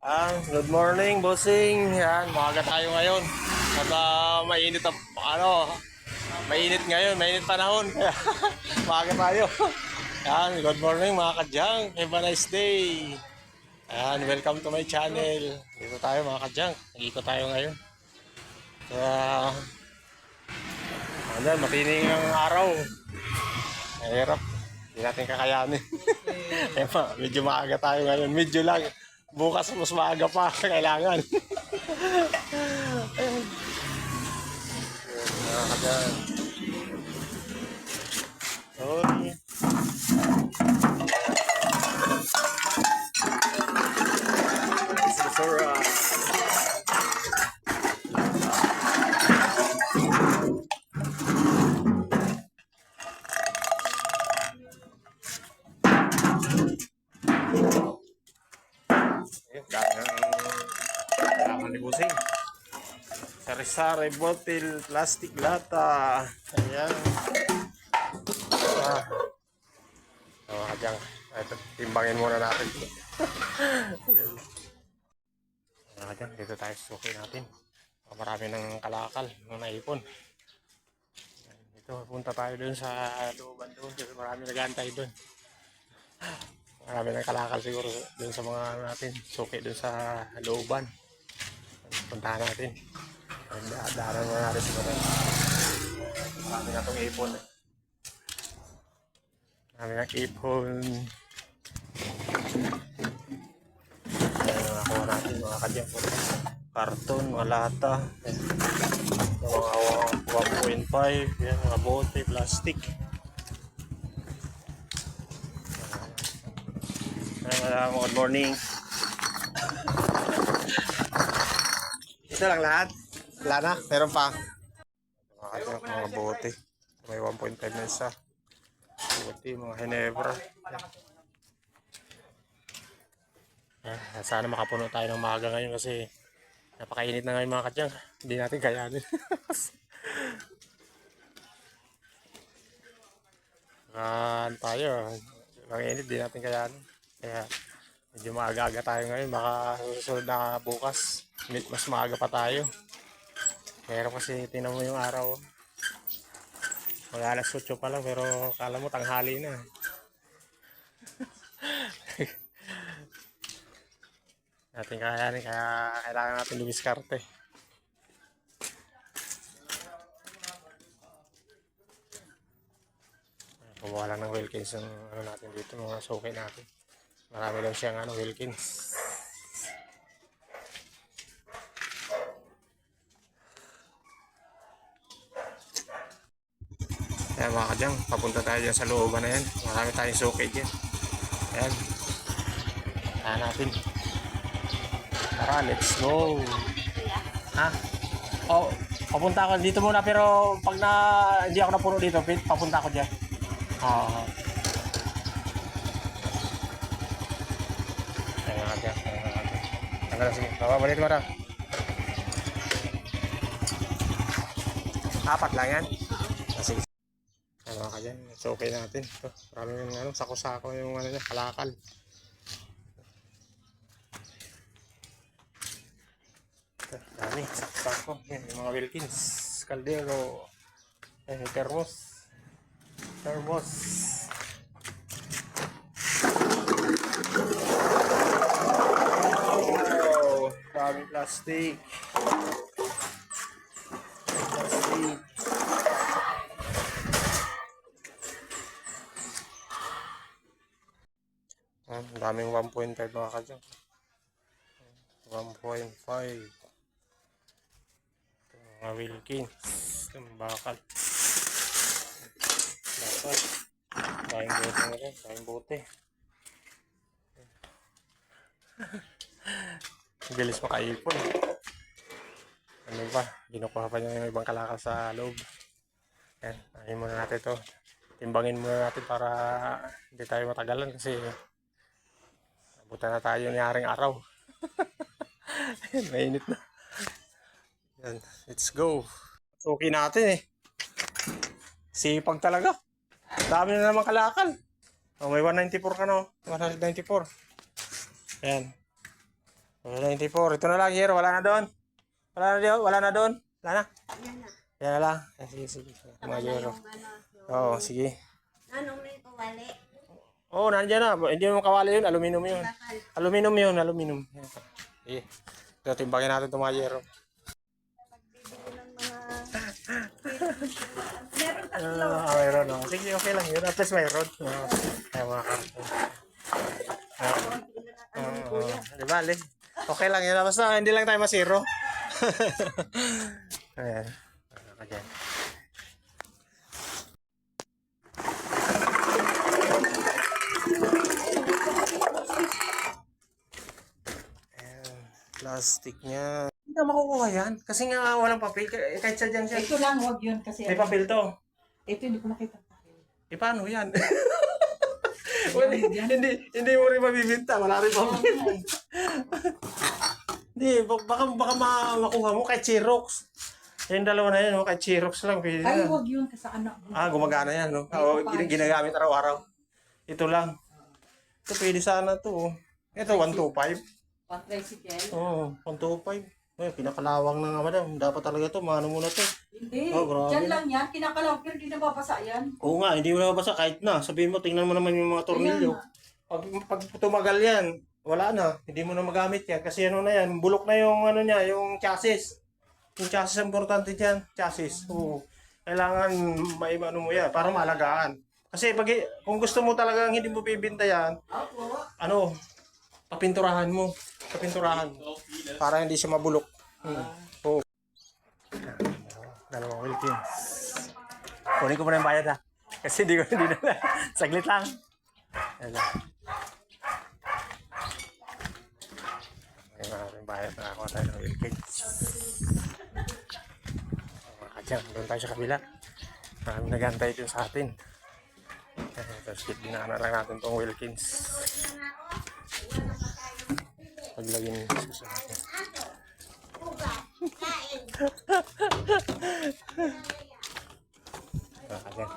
Good morning, bossing. Yan, maaga tayo ngayon. At mainit ang, mainit ngayon, mainit panahon. Kaya maaga tayo. Yan, good morning mga kadyang. Have a nice day. Yan, welcome to my channel. Dito tayo mga kadyang. Nag-ikot tayo ngayon. Kaya, matining ang araw. Mahirap. Hindi natin kakayanin. Kaya medyo maaga tayo ngayon. Medyo lang. Bukas mas maaga pa. Kailangan. Nakakadyan. Sorry. Susura. Kailangan libusing. Sari-sari, bottle, plastic, lata. Ayan. Kadyang. Ito, timbangin muna natin. Kadyang, dito tayo suki natin. Marami ng kalakal, ng naipon. Ito, punta tayo dun sa looban doon. Kasi marami nag-aantay dun. Marami ng kalakal siguro dun sa mga natin. Suki dun sa looban. Puntahan natin. Daanan mo natin siguro. Marami na itong ipon. Marami na ipon. Ayan, nakakuha natin mga kadyang. Karton, mga lata. Mga 1.5. Yan, mga bote, plastic. Good morning. Ito lang lahat. Wala na, meron pa. Mga bote. May 1.5 na isa. Bote, mga Ginebra. Sana makapuno tayo ng maaga ngayon kasi napakainit na ngayon mga kadyang. Hindi natin kayanin. Tayo. Ang init, hindi natin kayanin. Kaya medyo maaga-aga tayo ngayon. Baka susunod na bukas. Mas maaga pa tayo. Pero kasi tingnan mo yung araw. Mag alas 8 pa lang pero kala mo tanghali na. Natin kayanin kaya kailangan natin lumiskarte. Kumuha lang ng Wilkins ng natin dito, mga suki natin. Marami lang siyang Wilkins. Ayan mga kadyang, papunta tayo dyan sa looban na yan. Marami tayong suki dyan. Ayan. Ayan natin. Tara, let's go. Ha? Oh, papunta ako dito muna pero pag hindi ako napuno dito, papunta ako dyan. Ayan mga kadyang. Tanggal na sige. Babalik mo na. 4 lang yan. Sige. Ano ka dyan? It's okay natin. Ito, maraming sako-sako yung niya, kalakal. Ito, dami. Sako-sako. Yan, yung mga Wilkins. Caldero. Yung thermos. Thermos. Oh, daming plastic. Plastic. Ang daming 1.5 mga kadyang. 1.5. Mga Wilkins. Ito, bakal. Bakal. Daming bote na rin. Daming bote. Bilis makaipon. Ano ba? Ginukuha pa niya yung ibang kalakal sa loob. Yan. Ayun muna natin ito. Timbangin muna natin para hindi tayo matagalan kasi abutan na tayo ng yaring araw. Mainit na. Yan. Let's go. Suki natin eh. Sipag talaga. Dami na naman kalakal. Oh, may 194 ka no? 194. Ayan. 94. Ito na lang, Hero. Wala na doon. Wala na doon. Wala na doon. Wala na. Yan na. Yan na lang. Sige, sige. Mga Tama na Hero. yung ano. Oo, sige. Anong na ito, wali? Oo, nandiyan na. Hindi mo kawali yun. Aluminum yun. Bakal. Aluminum yun. Aluminum. Yan. Sige. Ito, timbangin natin itong mga Hero. Pagbibili ng mga... Meron tatlo. Mayroon. Oh. Sige, okay lang yun. At least mayroon. Kaya mga karton. Di ba, Ali? Okay lang yun. Basta hindi lang tayo masiro. Ayan. Ayan. Plastic niya. Hindi na makukuha yan. Kasi nga walang papel. Kahit sadyang siya. Ito lang, huwag yun kasi. May papel to. Ito hindi ko makita. E paano yan? Well, hindi mo rin mabibinta. Wala rin papel. Hindi, baka makuha mo kahit Xerox. Yung dalawa na yan, kahit Xerox lang. Pwede Ay, na. huwag yun kasi anak. Gumagana yan, no? Oo, ginagamit araw-araw. Ito lang. Ito pwede sana to. Ito, 125. Pang-tricycle? Oo, 125. Ay, pinakalawang na nga, madam. Dapat talaga to, maano muna to. Hindi. Oh, grabe. Diyan lang yan. Kinakalaw pero hindi nababasa yan. Oo nga, hindi mo nababasa kahit na. Sabihin mo, tingnan mo naman yung mga tornilyo. Pag tumagal yan, wala na. Hindi mo na magamit yan. Kasi ano na yan, bulok na yung ano niya, yung chassis. Yung chassis ang importante dyan. Chassis. Oo. Kailangan maimano mo yan para maalagaan. Kasi kung gusto mo talagang hindi mo bibinta yan, ano, papinturahan mo. Papinturahan. Para hindi siya mabulok. Oo. Dalawang Wilkins. Kunin ko muna yung bayad ha. Kasi hindi na. Saglit lang. Ayan lang. Ayan na yung bayad. Nakakuha tayo ng Wilkins. Mga kadyang, doon tayo sa kabila. Maraming nagantay dun sa atin. Tapos dinaanan lang natin itong Wilkins. Paglagin sa natin. Ayan.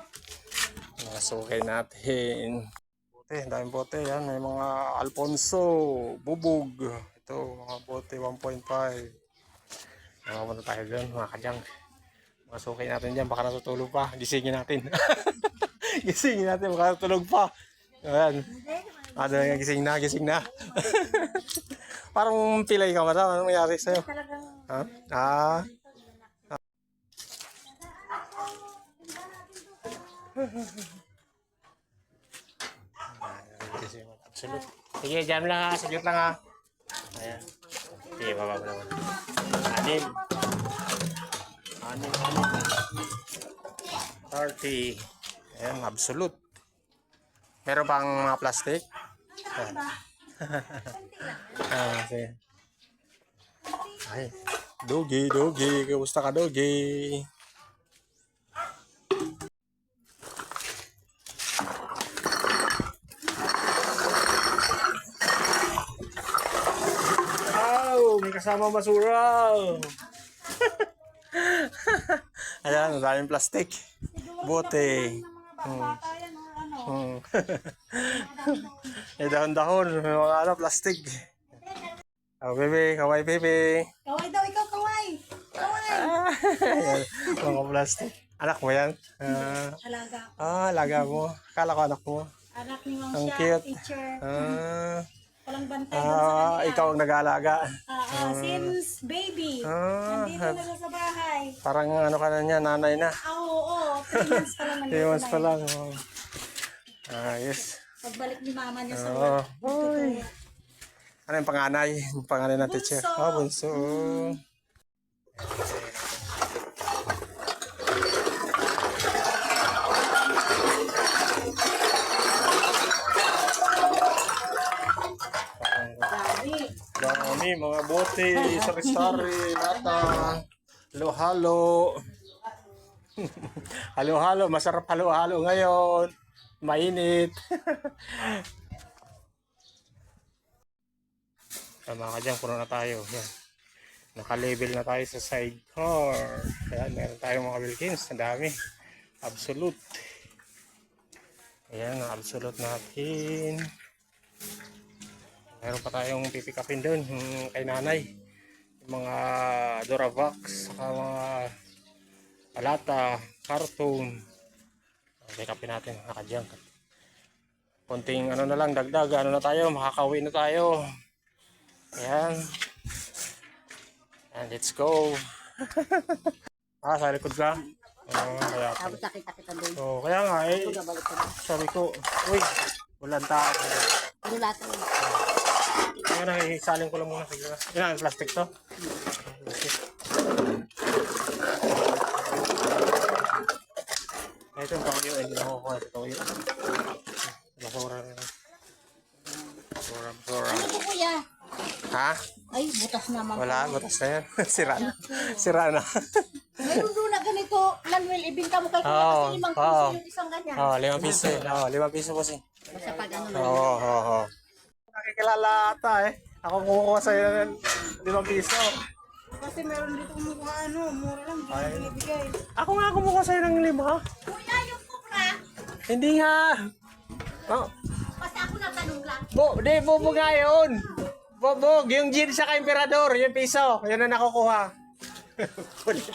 Mga sukay natin. Bote, daming bote. Yan, may mga Alfonso, Bubog. Ito, mga bote 1.5. Nakapunta tayo doon, mga kadyang. Mga sukay natin dyan, baka natutulog pa. Gisingin natin. Gisingin natin, baka natutulog pa. Ayan. Gising na. Parang pilay ka, madam. Anong nangyari sa'yo? Ha? Absolute. Sige, jam lang ha. Sagot lang ha. Ayan. Sige, baba mo naman. Anim. 30. Ayan, absolute. Meron pang mga plastic? Ayan. Sige. Ay, Dogi. Kamusta ka, Dogi? May kasama basura. Ayan, maraming plastic. Bote. May dahon-dahon. May mga plastic. Bebe, kaway bebe. Kaway daw, ikaw kaway. Kaway. Ayan, mga plastic. Anak mo yan? Alaga. Alaga mo. Akala ko anak mo. Anak ni Ma'am Ang siya, cute. teacher. Walang bantay doon sa kanila. Ikaw ang nag-aalaga. Since baby. Nandito na siya sa bahay. Parang ano ka na niya, nanay na. Oo. 3 months pa lang. 3 months pa lang. Yes. Pagbalik ni mama niya sa Oo. work. Ano yung panganay? Yung panganay ng teacher? Bunso. Bunso. Dami, mga bote, sari-sari, lata, halo-halo. Halo-halo, masarap halo-halo ngayon. Mainit. Tama ka dyan, puno na tayo. Yan. Naka-level na tayo sa sidecar. Ayan, meron tayong mga Wilkins. Ang dami. Absolute. Ayan, ang absolute natin. Meron pa tayong pipikapin doon, yung kay nanay. Yung mga Duravax, saka mga palata, karton. Pikapin natin, nakadyan. Konting ano na lang, dagdag, ano na tayo, makakauwi na tayo. Ayan. And let's go. Sa likod ka? Kaya pala. Tapos nakita doon. So, kaya nga eh, Balik ko na. sabi ko, uy, walang tao. Ano lahat ng Kaya na, isalin ko lang muna. Sige na. Yan, plastic to. Plastic. Ito yung toyo, hindi na kukuha ito toyo. Basura na. Basura. Ano to kuya? Ha? Ay, butas naman. Wala, butas na yan. Sira na. Sira na. Mayroon doon na ganito. Lanuel, ibinta mo kay kuya Oo, kasi 5 piso oo. yung isang ganyan. Oh, 5 piso. Oh, 5 piso po siya. Basta pag ano na. Oo, oo, oo. Nakikilala ata eh. Ako kumukuha sa'yo ng 5 piso. Kasi meron dito kumukuha ano, mura lang. Hindi Ay. na binibigay. Ako nga kumukuha sa'yo ng 5. Kuya, yung kupra. Hindi nga. Oh. Basta ako natanong lang. Di, bubo nga yun. Bubog, yung jeans sa ka-emperador, yung piso, yun na nakukuha. Kulit.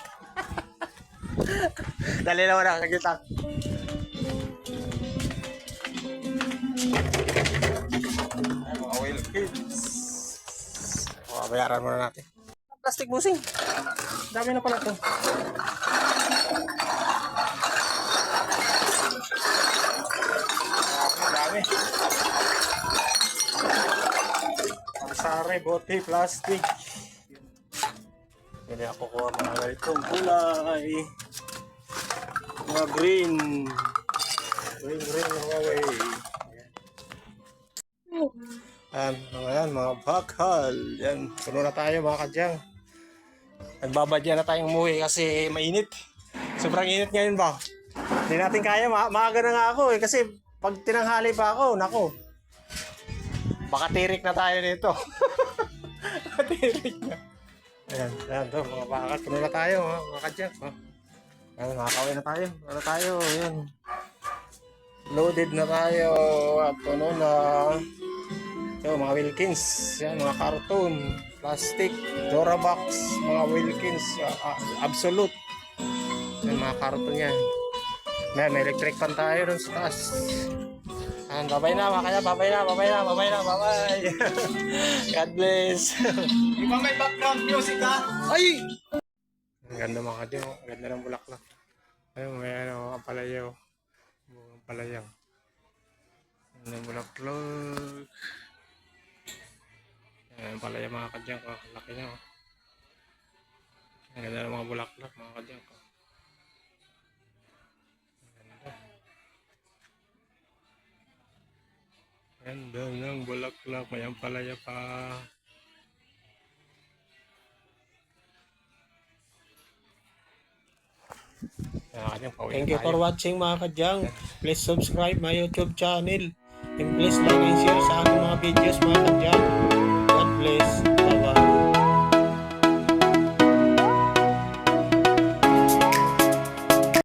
Dali naman na, nagkita. Ay, mga oil kids. Bayaran muna natin. Plastic busing. Dami na pala ito. Dami. Sari, bote, plastic. Hindi ako kuha mga ganitong kulay. Mga green. Green away. Mga bakal. Yan, puno na tayo mga kadyang. Nagbabadya na tayong umuwi kasi mainit. Sobrang init ngayon ba? Hindi natin kaya, maaga na nga ako eh. Kasi pag tinanghali pa ako, nako. Baka tirik na tayo dito. Tirik na. Ayan to, mga bakal. Puno na tayo, mga kadyang. Ayan, makakawin na tayo. Ano tayo, ayan. Loaded na tayo. At puno na. Ito, mga Wilkins. Yan, mga karton. Plastic. Duravax. Mga Wilkins. Absolute. Yan, mga karton yan. May electric fan tayo dun sa taas. And babay na mga kaya, babay na. God bless. Iba may background music ha? Ay! Ang ganda mga kadi, ang ganda ng bulaklak. Ayun, may ano, ang palayaw. Ang palayaw. Ang ganda ng bulaklak. Ang palayaw mga kadyang ko, laki niya. Oh. Ang ganda ng mga bulaklak mga kadyang ko. Ganda ng bulaklak, may ampalaya pa. Thank you for watching mga kadyang. Please subscribe my YouTube channel. And please like and share sa aking mga videos mga kadyang.